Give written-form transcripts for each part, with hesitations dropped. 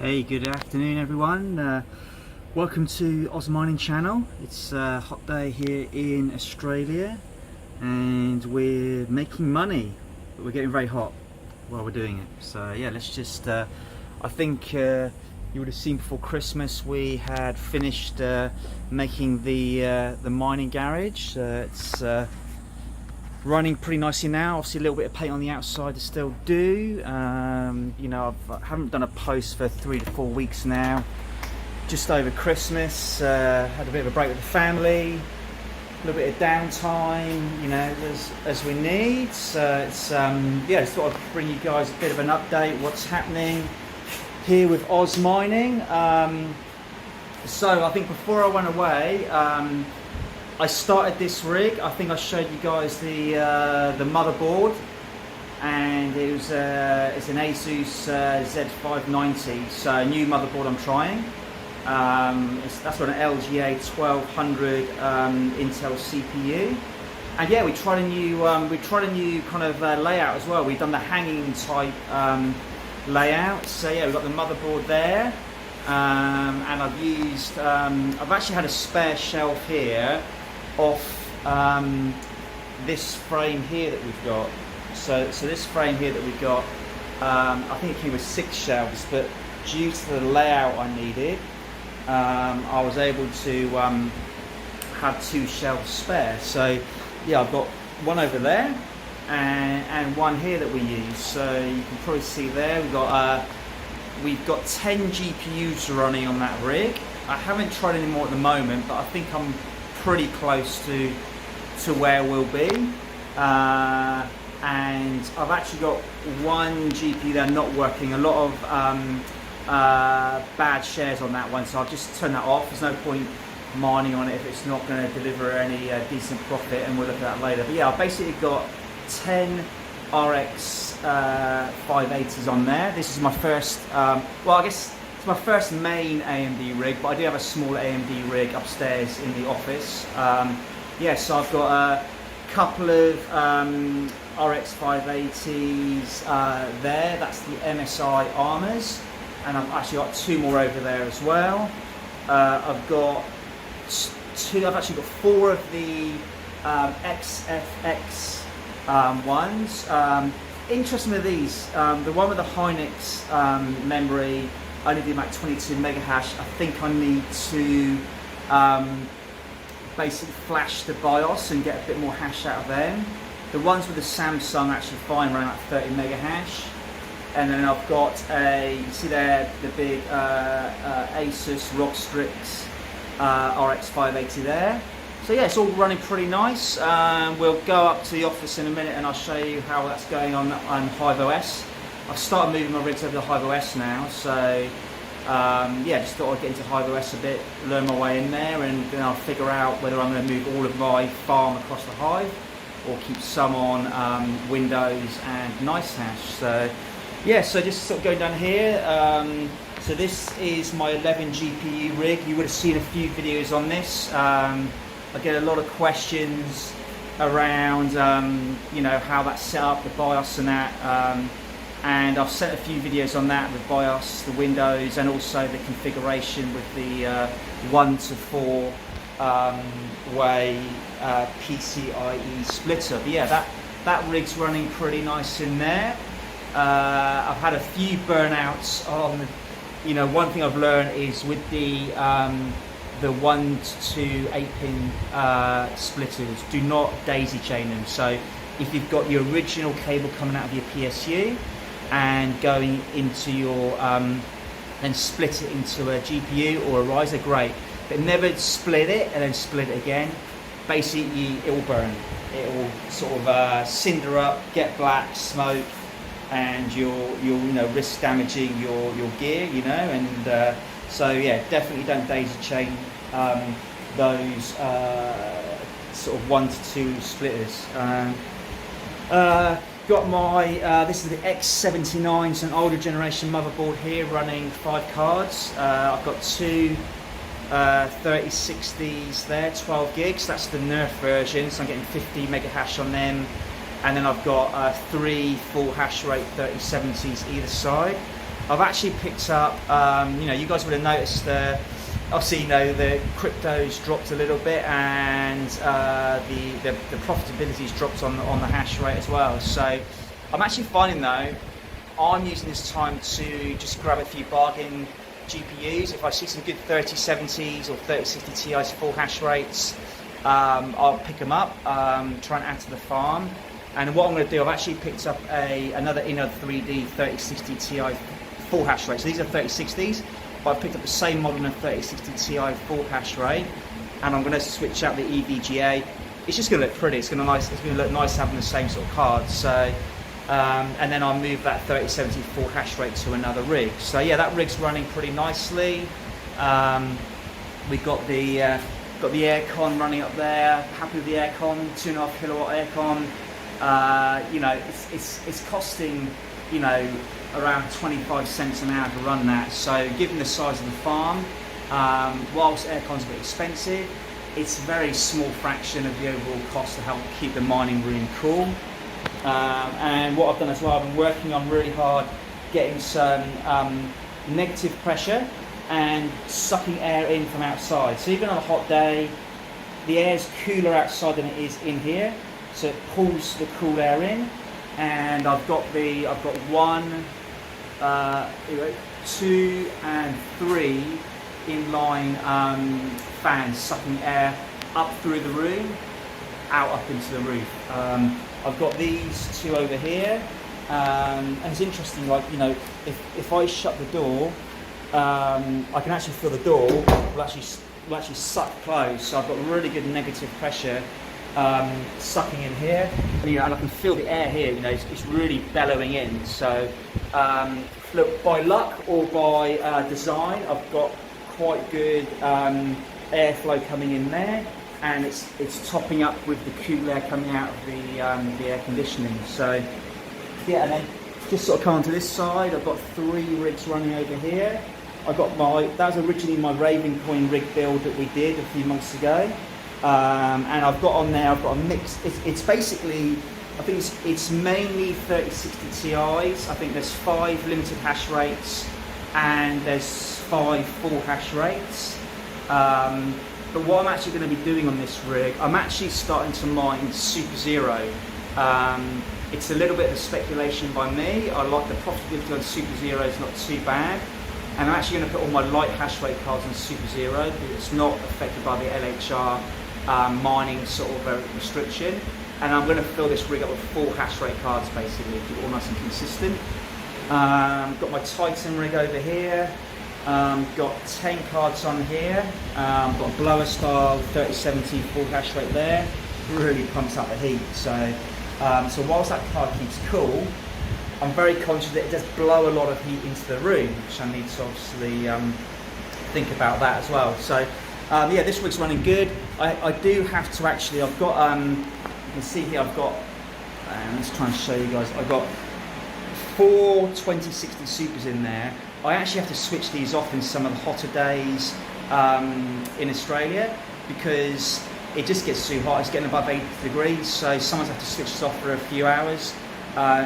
Hey, good afternoon everyone. Welcome to Oz Mining channel. It's a hot day here in Australia and we're making money, but we're getting very hot while we're doing it. So yeah, let's just, I think you would have seen before Christmas we had finished making the mining garage. It's running pretty nicely now. Obviously a little bit of paint on the outside to still do. You know, I haven't done a post for 3 to 4 weeks now, just over Christmas. Had a bit of a break with the family, a little bit of downtime, you know, as we need. So it's yeah, just thought I'd bring you guys a bit of an update what's happening here with Oz Mining. So I think before I went away, I started this rig. I think I showed you guys the motherboard, and it was it's an Asus Z590, so a new motherboard I'm trying. That's got an LGA 1200 Intel CPU, and yeah, we tried a new kind of layout as well. We've done the hanging type layout. So yeah, we've got the motherboard there, and I've actually had a spare shelf here off this frame here that we've got. So this frame here that we've got, I think it came with 6 shelves, but due to the layout I needed, I was able to have 2 shelves spare. So yeah, I've got one over there and one here that we use. So you can probably see there we've got 10 GPUs running on that rig. I haven't tried any more at the moment, but I think I'm pretty close to where we'll be. And I've actually got one GPU there not working. A lot of bad shares on that one, so I've just turned that off. There's no point mining on it if it's not going to deliver any decent profit, and we'll look at that later. But yeah, I've basically got 10 RX 580s on there. This is my first, well, I guess it's my first main AMD rig, but I do have a small AMD rig upstairs in the office. Yeah, so I've got a couple of RX 580s there. That's the MSI Armors, and I've actually got 2 more over there as well. I've actually got 4 of the XFX ones. Interesting with these, the one with the Hynix memory only do about 22 mega hash. I think I need to basically flash the BIOS and get a bit more hash out of them. The ones with the Samsung are actually fine, around about 30 mega hash. And then I've got you see there, the big Asus Rockstrix RX 580 there. So yeah, it's all running pretty nice. We'll go up to the office in a minute and I'll show you how that's going on HIVE OS. I've started moving my rigs over to HIVE OS now, so yeah, just thought I'd get into HIVE OS a bit, learn my way in there, and then I'll figure out whether I'm going to move all of my farm across the Hive or keep some on Windows and Nicehash. So yeah, so just sort of going down here. So this is my 11 GPU rig. You would have seen a few videos on this. I get a lot of questions around you know, how that's set up, the BIOS and that. And I've sent a few videos on that, the BIOS, the Windows, and also the configuration with the 1 to 4 way PCIe splitter. But yeah, that rig's running pretty nice in there. I've had a few burnouts on, you know, one thing I've learned is with the 1 to 8 pin splitters, do not daisy chain them. So if you've got your original cable coming out of your PSU and going into your then split it into a GPU or a riser, great, but never split it and then split it again. Basically it will burn, it will sort of cinder up, get black smoke, and you'll you know, risk damaging your gear, you know. And so yeah, definitely don't daisy chain those sort of 1 to 2 splitters. Got my, this is the X79, so an older generation motherboard here, running 5 cards. I've got 2 3060s there, 12 gigs, that's the Nerf version, so I'm getting 50 mega hash on them. And then I've got 3 full hash rate 3070s either side. I've actually picked up, you guys would have noticed obviously, the crypto's dropped a little bit, and the profitability's dropped on the hash rate as well. So I'm actually finding though, I'm using this time to just grab a few bargain GPUs. If I see some good 3070s or 3060 Ti's full hash rates, I'll pick them up, try and add to the farm. And what I'm going to do, I've actually picked up another Inno3D 3060 Ti full hash rate. So these are 3060s, but I've picked up the same model of 3060 Ti full hash rate, and I'm going to switch out the EVGA. It's just going to look pretty. It's going to look nice having the same sort of card. So, and then I'll move that 3070 full hash rate to another rig. So yeah, that rig's running pretty nicely. We've got the Aircon running up there. Happy with the Aircon, 2.5 kilowatt Aircon. It's costing, around 25 cents an hour to run that. So given the size of the farm, whilst Aircon's a bit expensive, it's a very small fraction of the overall cost to help keep the mining room cool. And what I've done as well, I've been working on really hard getting some negative pressure and sucking air in from outside. So even on a hot day, the air's cooler outside than it is in here, so it pulls the cool air in. And I've got 1, 2 and 3 inline fans sucking air up through the room, out up into the roof. I've got these 2 over here, and it's interesting, if I shut the door, I can actually feel the door will actually suck closed. So I've got really good negative pressure sucking in here, and I can feel the air here. It's really bellowing in. So look, by luck or by design, I've got quite good airflow coming in there, and it's topping up with the cool air coming out of the air conditioning. So yeah, and then just sort of come onto this side, I've got 3 rigs running over here. I've got that was originally my Raven Coin rig build that we did a few months ago. And I've got on there, I've got a mix. It's basically, I think it's mainly 3060 Ti's. I think there's 5 limited hash rates and there's 5 full hash rates. But what I'm actually going to be doing on this rig, I'm actually starting to mine Super Zero. It's a little bit of a speculation by me. I like the profitability on Super Zero, it's not too bad. And I'm actually going to put all my light hash rate cards on Super Zero because it's not affected by the LHR mining sort of restriction. And I'm going to fill this rig up with full hash rate cards basically, keep it all nice and consistent. Got my Titan rig over here. Got 10 cards on here. Got a blower style 3070 full hash rate there. Really pumps up the heat. So whilst that card keeps cool, I'm very conscious that it does blow a lot of heat into the room, which I need to obviously think about that as well. So yeah, this rig's running good. I do have to actually, I've got, you can see here, I've got, let's try and show you guys, I've got 4 2060 Supers in there. I actually have to switch these off in some of the hotter days in Australia because it just gets too hot. It's getting above 80 degrees, so sometimes I have to switch this off for a few hours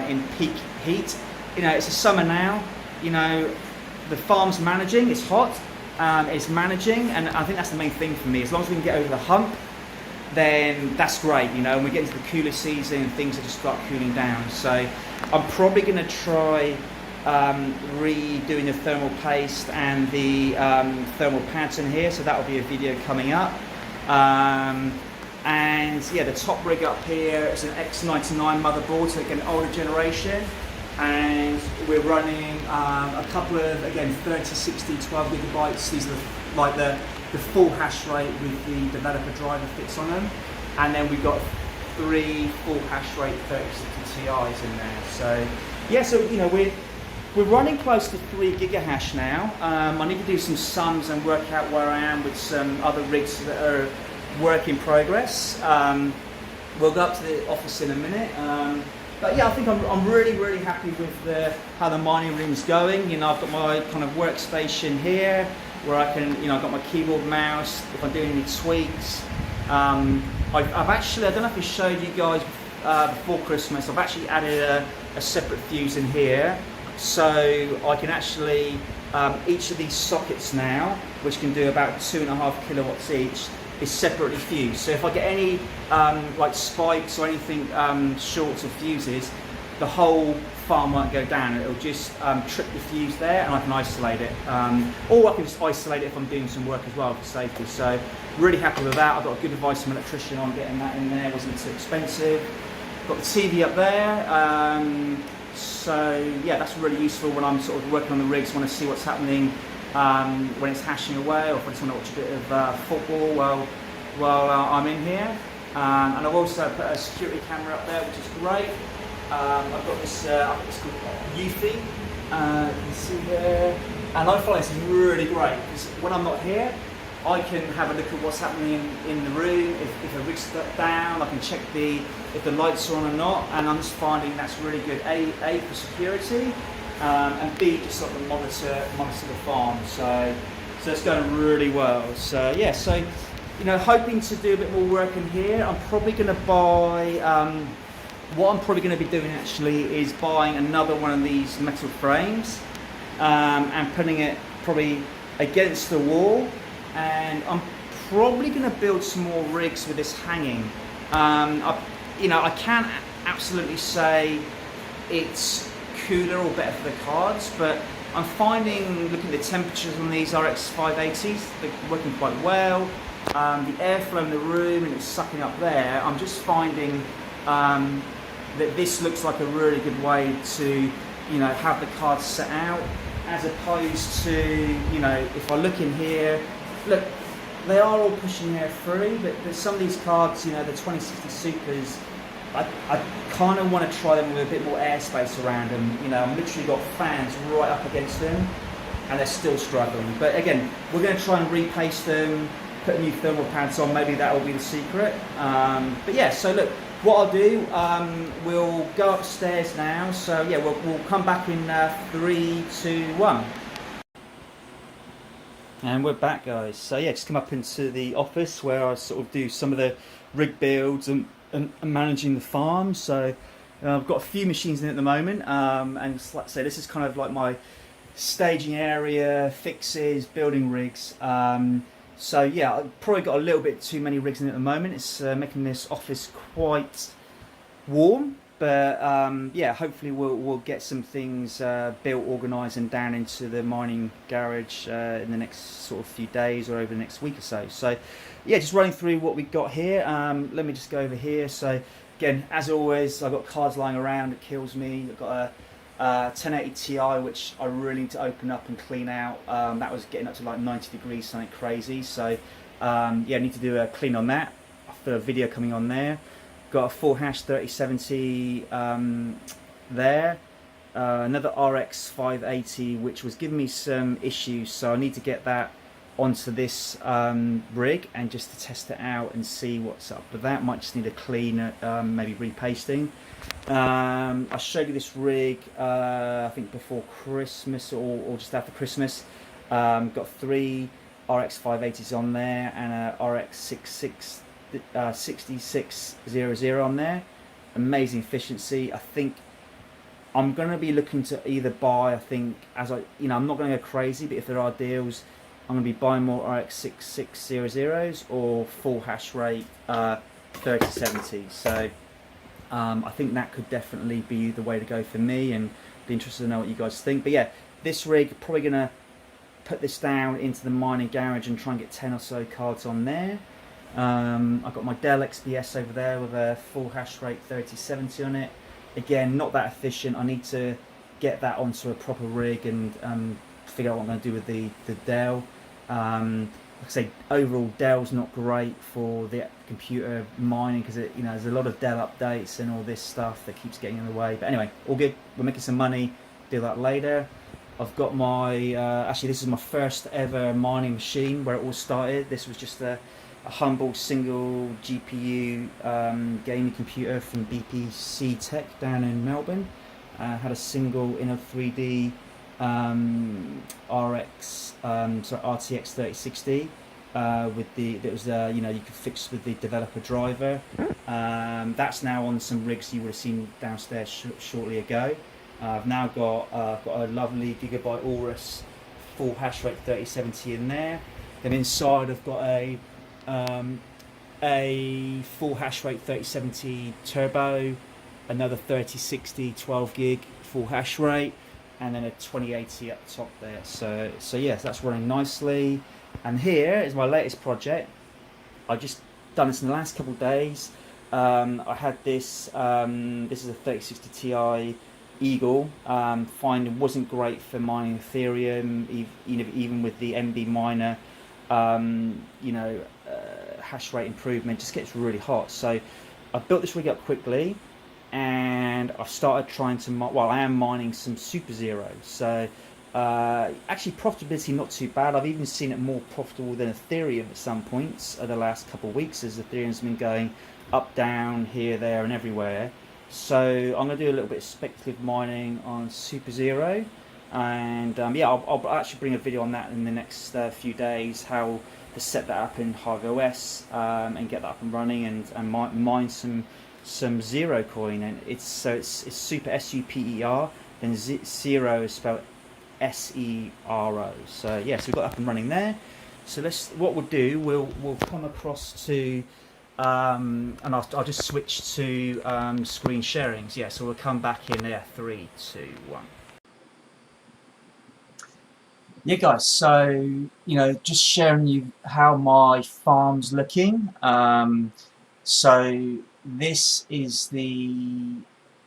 in peak heat. It's a summer now, the farm's managing, it's hot, it's managing, and I think that's the main thing for me. As long as we can get over the hump, then that's great, and we get into the cooler season and things will just start cooling down. So I'm probably going to try redoing the thermal paste and the thermal pads in here, so that will be a video coming up. And yeah, the top rig up here is an X99 motherboard, so again, older generation, and we're running a couple of, again, 3060 12 gigabytes. These are the full hash rate with the developer driver fits on them, and then we've got 3 full hash rate 3060 Ti's in there. So yeah, so we're running close to 3 gigahash now. I need to do some sums and work out where I am with some other rigs that are work in progress. We'll go up to the office in a minute. But yeah, I think I'm really happy with how the mining room's going. I've got my kind of workstation here where I can, I've got my keyboard, mouse, if I'm doing any tweaks. I've actually, I don't know if I showed you guys before Christmas, I've actually added a separate fuse in here. So I can actually, each of these sockets now, which can do about 2.5 kilowatts each, is separately fused. So if I get any like spikes or anything shorts of fuses, the whole farm won't go down. It'll just trip the fuse there, and I can isolate it. Or I can just isolate it if I'm doing some work as well for safety. So really happy with that. I got good advice from an electrician on getting that in there. It wasn't too expensive. Got the TV up there. So yeah, that's really useful when I'm sort of working on the rigs. Want to see what's happening when it's hashing away, or if I just want to watch a bit of football while I'm in here. And I've also put a security camera up there, which is great. I've got this, it's called Eufy, you can see there, and I find this really great because when I'm not here, I can have a look at what's happening in the room. If a rig's down, I can check if the lights are on or not, and I'm just finding that's really good. A for security, and B just sort of monitor the farm. So it's going really well. So yeah, so you know, hoping to do a bit more work in here. I'm probably going to buy. What I'm probably going to be doing actually is buying another one of these metal frames and putting it probably against the wall, and I'm probably going to build some more rigs with this hanging. I can't absolutely say it's cooler or better for the cards, but I'm finding, looking at the temperatures on these RX580s, they're working quite well. The airflow in the room, and it's sucking up there. I'm just finding that this looks like a really good way to, you know, have the cards set out, as opposed to, you know, if I look in here, look, they are all pushing air through, but some of these cards, you know, the 2060 Supers, I kind of want to try them with a bit more airspace around them. You know, I've literally got fans right up against them, and they're still struggling. But again, we're going to try and repaste them, put new thermal pads on. Maybe that will be the secret. But yeah, so look. What I'll do, we'll go upstairs now. So yeah, we'll come back in 3, 2, 1. And we're back, guys. So yeah, just come up into the office where I sort of do some of the rig builds and managing the farm. So I've got a few machines in at the moment, and like I say, this is kind of like my staging area, fixes, building rigs. So yeah, I've probably got a little bit too many rigs in at the moment. It's making this office quite warm, but yeah, hopefully we'll get some things built, organised, and down into the mining garage in the next sort of few days or over the next week or so. So yeah, just running through what we've got here. Let me just go over here. So again, as always, I've got cards lying around. It kills me. I've got a 1080 Ti, which I really need to open up and clean out. That was getting up to like 90 degrees, something crazy. So yeah, I need to do a clean on that for a video coming on there. Got a 4-hash 3070 there. Another RX580, which was giving me some issues, so I need to get that onto this rig and just to test it out and see what's up with that. Might just need a clean, maybe repasting. I showed you this rig I think before Christmas or just after Christmas. Got 3 RX580s on there and a RX6600 on there. Amazing efficiency. I think I'm going to be looking to either buy, I think, as I, you know, I'm not going to go crazy, but if there are deals, I'm going to be buying more RX6600s or full hash rate 3070. So I think that could definitely be the way to go for me, and be interested to know what you guys think. But yeah, this rig, probably going to put this down into the mining garage and try and get 10 or so cards on there. I've got my Dell XPS over there with a full hash rate 3070 on it. Again, not that efficient. I need to get that onto a proper rig and figure out what I'm going to do with the Dell. Like I say, overall Dell's not great for the computer mining because you know, there's a lot of Dell updates and all this stuff that keeps getting in the way. But anyway, all good. We're making some money. Do that later. I've got my actually this is my first ever mining machine where it all started. This was just a humble single GPU gaming computer from BPC Tech down in Melbourne. Had a single Inno3D RTX 3060 with that was you know, you could fix with the developer driver. That's now on some rigs you would have seen downstairs shortly ago. I've now got a lovely Gigabyte Aorus full hash rate 3070 in there. Then inside I've got a full hash rate 3070 turbo, another 3060 12 gig full hash rate, and then a 2080 up top there. So yes, that's running nicely. And here is my latest project. I just done this in the last couple of days. I had this. This is a 3060 Ti Eagle. Finding wasn't great for mining Ethereum, even with the MB miner. Hash rate improvement just gets really hot. So I built this rig up quickly, and I've started trying to. I am mining some Super Zero. So actually, profitability not too bad. I've even seen it more profitable than Ethereum at some points over the last couple of weeks, as Ethereum's been going up, down, here, there, and everywhere. So I'm going to do a little bit of speculative mining on Super Zero, and I'll actually bring a video on that in the next few days, how to set that up in HIVE OS and get that up and running, and mine some Zero Coin. And it's Super SUPER, then Sero is spelled SERO. So yeah, so we've got that up and running there. So what we'll do, we'll come across to and I'll just switch to screen sharings. Yeah, so we'll come back in there. 3, 2, 1. Yeah, guys. So just sharing you how my farm's looking. So this is the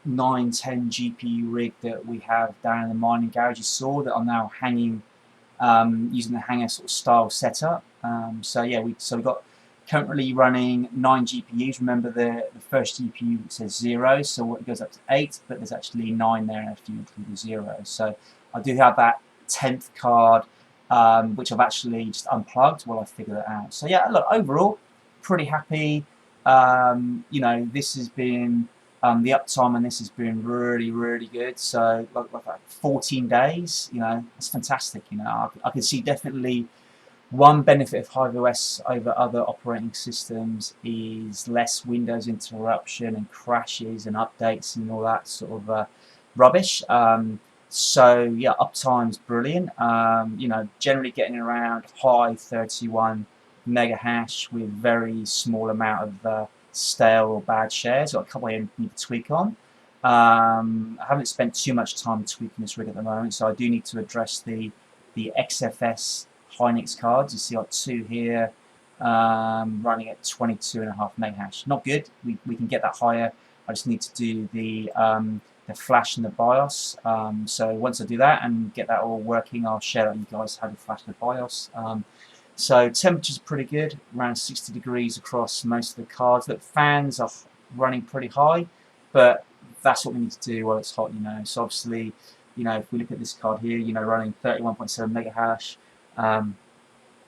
910 GPU rig that we have down in the mining garage. You saw that I'm now hanging, using the hanger sort of style setup. So yeah, we've got currently running 9 GPUs. Remember the first GPU says 0, so it goes up to 8, but there's actually 9 there if you include the 0. So I do have that 10th card, which I've actually just unplugged while I figure that out. So yeah, look, overall, pretty happy. This has been the uptime, and this has been really, really good. So like 14 days, it's fantastic. I can see definitely one benefit of HIVE OS over other operating systems is less Windows interruption and crashes and updates and all that sort of rubbish. So yeah, uptime's brilliant. Generally getting around high 31 mega hash with very small amount of stale or bad shares. Got a couple I need to tweak on. I haven't spent too much time tweaking this rig at the moment, so I do need to address the XFS Hynix cards. You see like 2 here, running at 22.5 mega hash. Not good. We can get that higher. I just need to do the flash and the BIOS. So once I do that and get that all working, I'll share with you guys how to flash the BIOS. So temperature's pretty good, around 60 degrees across most of the cards. The fans are running pretty high, but that's what we need to do while it's hot, So obviously, if we look at this card here, running 31.7 mega hash,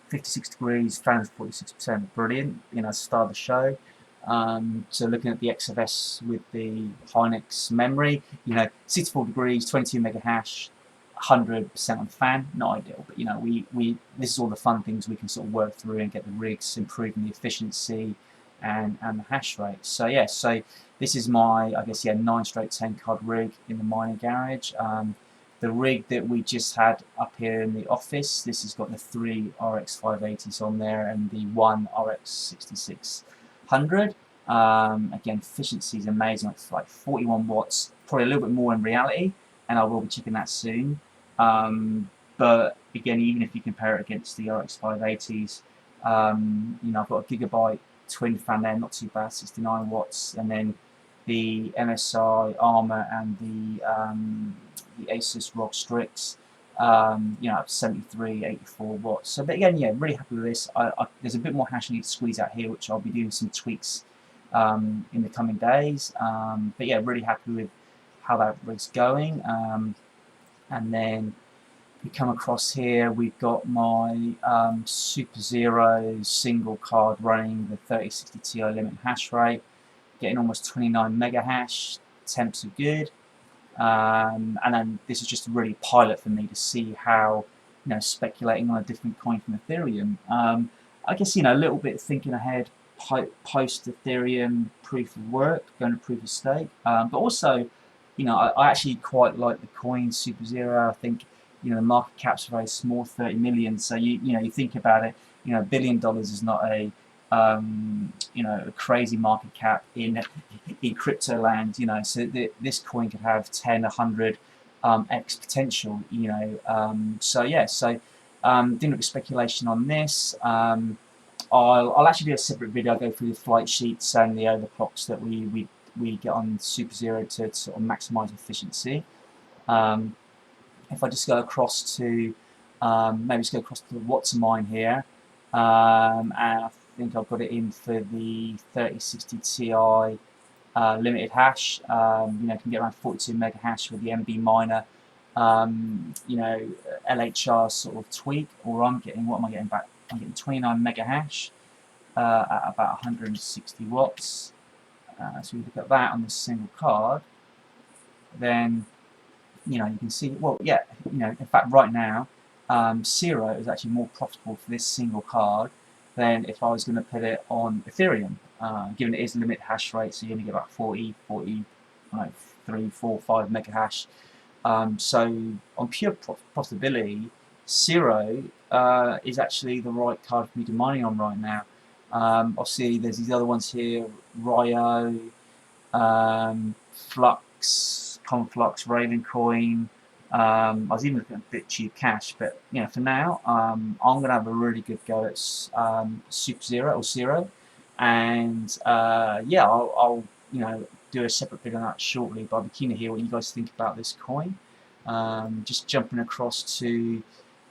56 degrees, fans 46%, brilliant. Start the show. So looking at the XFS with the Hynix memory, 64 degrees, 22 mega hash, 100% on fan, not ideal, but this is all the fun things we can sort of work through and get the rigs improving the efficiency and the hash rate. So yeah, so this is my 9/10 card rig in the mining garage. The rig that we just had up here in the office, this has got the 3 RX580s on there and the 1 RX6600. Again, efficiency is amazing. It's like 41 watts, probably a little bit more in reality, and I will be checking that soon. But again, even if you compare it against the RX580s, I've got a Gigabyte twin fan there, not too bad, 69 watts, and then the MSI Armor and the Asus ROG Strix, 73, 84 watts. So, but again, yeah, really happy with this. There's a bit more hash I need to squeeze out here, which I'll be doing some tweaks in the coming days. But yeah, really happy with how that rig's going. And then we come across here, we've got my Super Zero single card running the 3060 Ti limit hash rate, getting almost 29 mega hash. Temps are good. And then this is just a really pilot for me to see how, speculating on a different coin from Ethereum. I guess, a little bit thinking ahead, post Ethereum proof of work, going to proof of stake, but also you know, I actually quite like the coin Super Zero. I think, you know, the market cap's very small, 30 million. So you know, you think about it, you know, $1 billion is not a you know, a crazy market cap in crypto land. You know, so this coin could have 10, 100 x potential. You know, so yeah, so doing a bit of speculation on this. I'll actually do a separate video. I'll go through the flight sheets and the overclocks that we get on Super Zero to sort of maximise efficiency. If I just go across to maybe just go across to what to mine here, and I think I've got it in for the 3060 Ti limited hash. You know, can get around 42 mega hash with the MB miner. You know, LHR sort of tweak, or I'm getting, what am I getting back? I'm getting 29 mega hash at about 160 watts. So we look at that on this single card, then you know, you can see, well, yeah, you know, in fact, right now, Sero is actually more profitable for this single card than if I was going to put it on Ethereum, given it is limit hash rate, so you only get about 40, like 3, 4, 5 mega hash. So on pure profitability, Sero is actually the right card for me to be mining on right now. Obviously, there's these other ones here, Ryo, Flux, Conflux, Ravencoin. I was even looking at BitTube Cash, but you know, for now, I'm going to have a really good go at Super Zero or Sero, and yeah, I'll you know, do a separate video on that shortly. But I'd be keen to hear what you guys think about this coin. Just jumping across to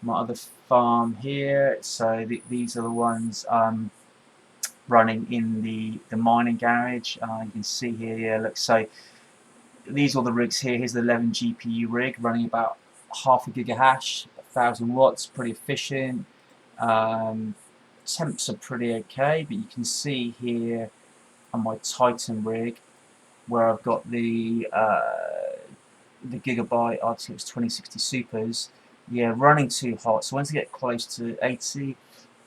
my other farm here. So these are the ones running in the mining garage. You can see here, yeah, look, so these are the rigs here. Here's the 11 GPU rig running about half a gigahash, 1000 watts, pretty efficient. Temps are pretty okay, but you can see here on my Titan rig where I've got the Gigabyte RTX 2060 Supers. Yeah, running too hot. So once I get close to 80,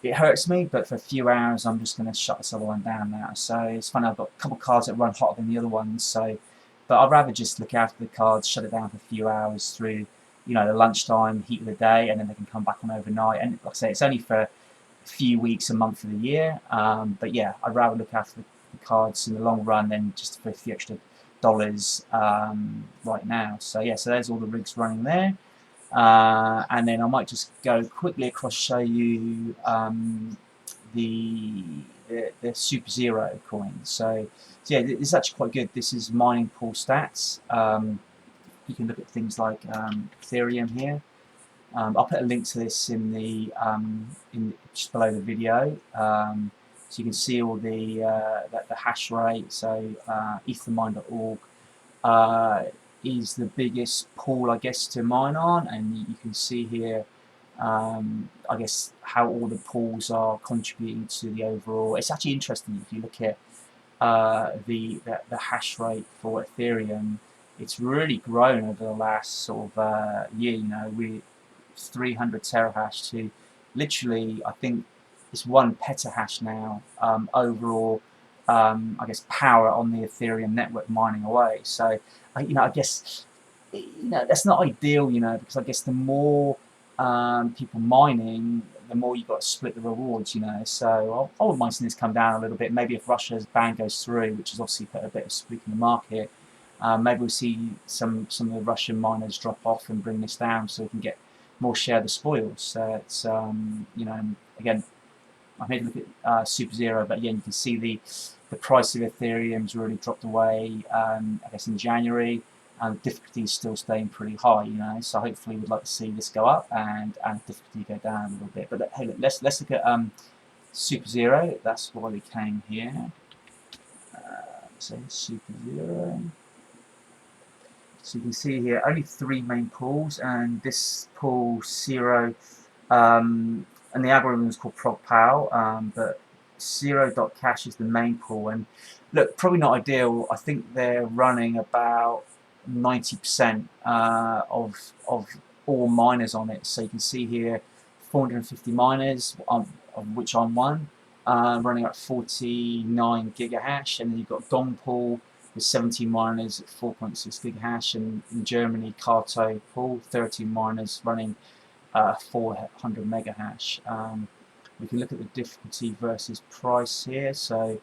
it hurts me, but for a few hours I'm just going to shut this other one down now. So it's funny, I've got a couple of cards that run hotter than the other ones, so but I'd rather just look after the cards, shut it down for a few hours through, you know, the lunchtime heat of the day, and then they can come back on overnight. And like I say, it's only for a few weeks, a month of the year. But yeah, I'd rather look after the cards in the long run than just for a few extra dollars right now. So yeah, so there's all the rigs running there. And then I might just go quickly across, show you the Super Zero coin. So yeah, this is actually quite good. This is mining pool stats. You can look at things like Ethereum here. I'll put a link to this in the just below the video, so you can see all the hash rate. So ethermine.org is the biggest pool, I guess, to mine on, and you can see here, I guess, how all the pools are contributing to the overall. It's actually interesting if you look at the hash rate for Ethereum. It's really grown over the last sort of year. You know, we 300 terahash to literally, I think it's 1 petahash now overall. I guess power on the Ethereum network mining away. So, you know, I guess, you know, that's not ideal. You know, because I guess the more people mining, the more you've got to split the rewards, you know. So I wouldn't mind seeing this come down a little bit. Maybe if Russia's ban goes through, which has obviously put a bit of spook in the market, maybe we'll see some of the Russian miners drop off and bring this down so we can get more share of the spoils. So it's, you know, again, I'm here to look at Super Zero, but again, you can see the price of Ethereum's really dropped away, I guess, in January. Difficulty is still staying pretty high, you know, so hopefully we'd like to see this go up and difficulty go down a little bit. But hey, let's look at Super Zero. That's why we came here. So Super Zero. So you can see here only 3 main pools, and this pool Sero, and the algorithm is called ProgPal, but Zero.cash is the main pool. And look, probably not ideal. I think they're running about 90% of all miners on it. So you can see here 450 miners, of which I'm one, running at 49 gigahash, and then you've got Gong Pool with 17 miners at 4.6 gig hash, and in Germany, Carto pool, 13 miners running 400 mega hash. We can look at the difficulty versus price here. So,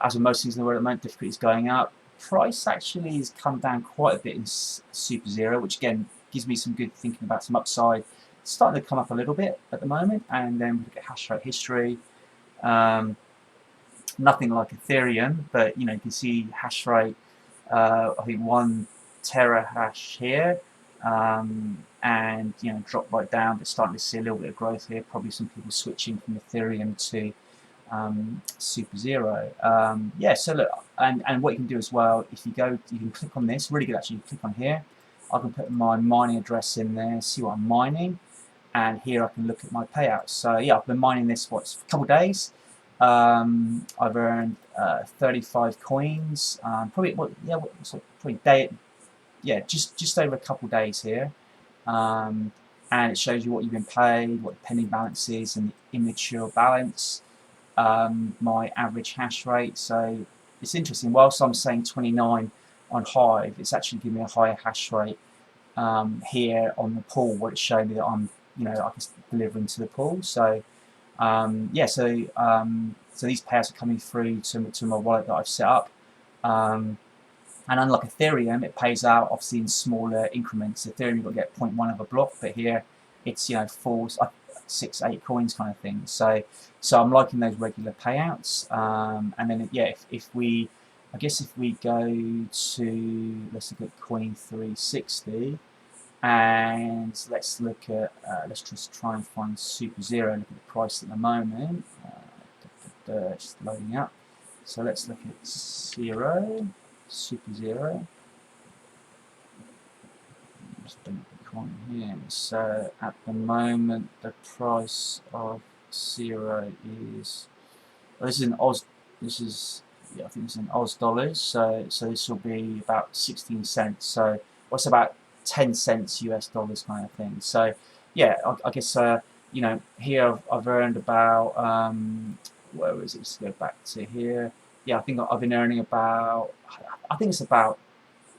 as with most things in the world at the moment, difficulty is going up. Price actually has come down quite a bit in Super Zero, which again gives me some good thinking about some upside. It's starting to come up a little bit at the moment, and then we look at hash rate history. Nothing like Ethereum, but you can see hash rate. I think 1 terahash here, and drop right down, but starting to see a little bit of growth here. Probably some people switching from Ethereum to Super Zero. Yeah, so look, and what you can do as well, if you go, you can click on this. Really good actually. You click on here. I can put my mining address in there, see what I'm mining, and here I can look at my payouts. So yeah, I've been mining this for a couple of days. I've earned 35 coins. Probably just over a couple of days here. And it shows you what you've been paid, what the pending balance is, and the immature balance. My average hash rate. So it's interesting. Whilst I'm saying 29 on Hive, it's actually giving me a higher hash rate here on the pool, where it's showing me that I'm, I can deliver into the pool. So yeah, so these payouts are coming through to my wallet that I've set up. And unlike Ethereum, it pays out obviously in smaller increments. Ethereum, you've got to get 0.1 of a block, but here it's 4, 6, 8 coins kind of thing. So I'm liking those regular payouts. And then yeah, if we go to, let's look at Coin360, and let's look at let's just try and find Super Zero. Look at the price at the moment. Just loading up. So let's look at Super Zero. Just bring up the coin here. So at the moment, the price of Zero is. Well, this is in Oz. This is, yeah, I think it's in Oz dollars. So this will be about 16 cents. So what's about 10 cents US dollars kind of thing. So yeah, I guess here I've earned about where is it? Let's go back to here. Yeah, I think I've been earning about, I think it's about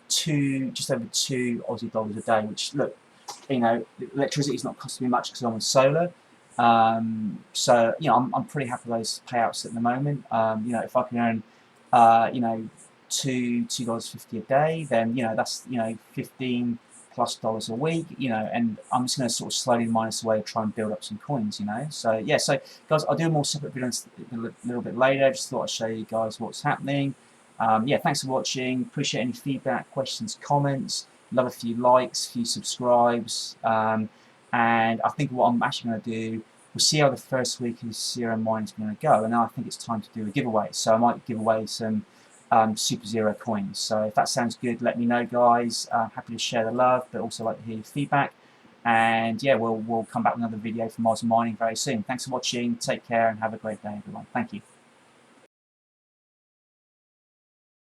just over 2 Aussie dollars a day, which, look, electricity is not costing me much because I'm on solar. So I'm pretty happy with those payouts at the moment. If I can earn $2.50 a day, then that's $15+ a week, and I'm just going to sort of slowly minus away, try and build up some coins, So yeah, so guys, I'll do a more separate videos a little bit later. Just thought I'd show you guys what's happening. Yeah, thanks for watching. Appreciate any feedback, questions, comments. Love a few likes, a few subscribes, and I think what I'm actually going to do, we'll see how the first week of Zero Mine is going to go, and now I think it's time to do a giveaway. So I might give away some Super Zero coins. So if that sounds good, let me know, guys. Happy to share the love, but also like to hear your feedback. And yeah, we'll come back with another video from Mars Mining very soon. Thanks for watching. Take care and have a great day, everyone. Thank you.